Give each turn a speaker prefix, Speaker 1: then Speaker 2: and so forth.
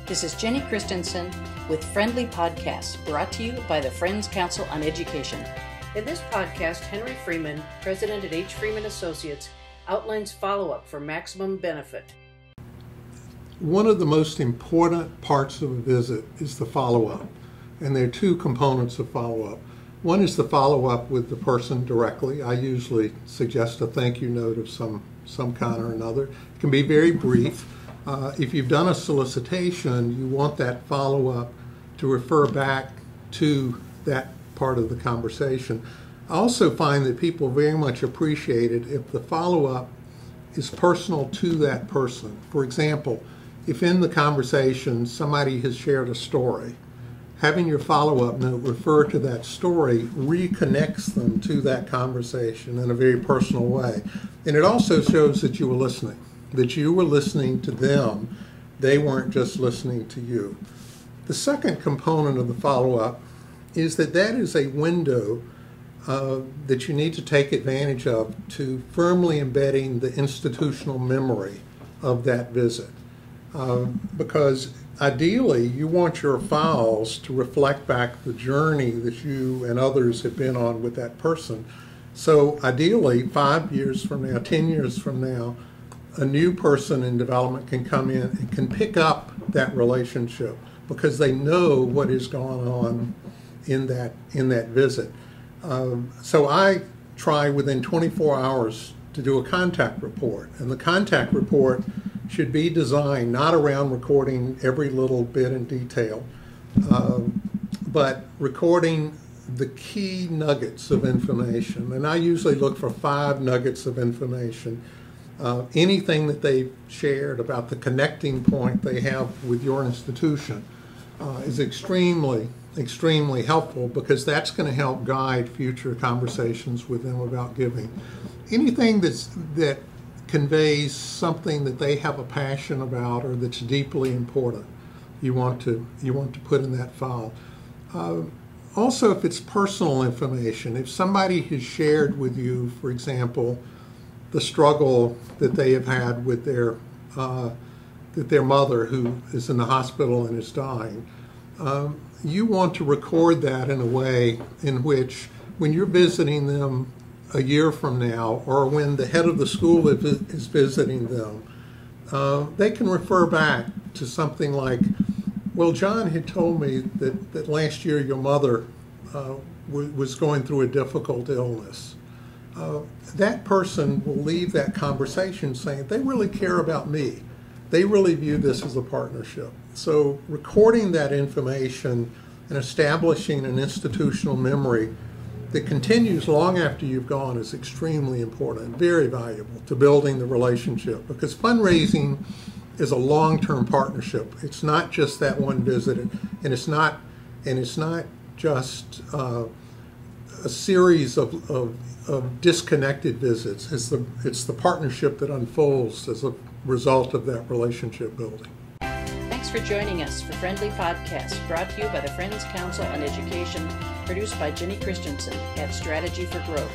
Speaker 1: This is Jenny Christensen with Friendly Podcasts, brought to you by the Friends Council on Education. In this podcast, Henry Freeman, president at H. Freeman Associates, outlines follow-up for maximum benefit.
Speaker 2: One of the most important parts of a visit is the follow-up, and there are two components of follow-up. One is the follow-up with the person directly. I usually suggest a thank you note of some kind or another. It can be very brief. If you've done a solicitation, you want that follow-up to refer back to that part of the conversation. I also find that people very much appreciate it if the follow-up is personal to that person. For example, if in the conversation somebody has shared a story, having your follow-up note refer to that story reconnects them to that conversation in a very personal way. And it also shows that you were listening. That you were listening to them. They weren't just listening to you. The second component of the follow-up is that is a window that you need to take advantage of to firmly embedding the institutional memory of that visit. Because ideally, you want your files to reflect back the journey that you and others have been on with that person. So ideally, 5 years from now, 10 years from now, a new person in development can come in and can pick up that relationship because they know what is going on in that visit. So I try within 24 hours to do a contact report, and the contact report should be designed not around recording every little bit in detail, but recording the key nuggets of information. And I usually look for 5 nuggets of information. Anything that they've shared about the connecting point they have with your institution is extremely helpful, because that's going to help guide future conversations with them about giving. Anything that conveys something that they have a passion about or that's deeply important, you want to put in that file. Also, if it's personal information, if somebody has shared with you, for example, the struggle that they have had with their mother who is in the hospital and is dying, you want to record that in a way in which, when you're visiting them a year from now, or when the head of the school is visiting them, they can refer back to something like, well, John had told me that last year your mother was going through a difficult illness. That person will leave that conversation saying, they really care about me. They really view this as a partnership. So recording that information and establishing an institutional memory that continues long after you've gone is extremely important, very valuable to building the relationship, because fundraising is a long-term partnership. It's not just that one visit, and it's not just a series of disconnected visits. It's the partnership that unfolds as a result of that relationship building.
Speaker 1: Thanks for joining us for Friendly Podcasts, brought to you by the Friends Council on Education, produced by Jenny Christensen at Strategy for Growth.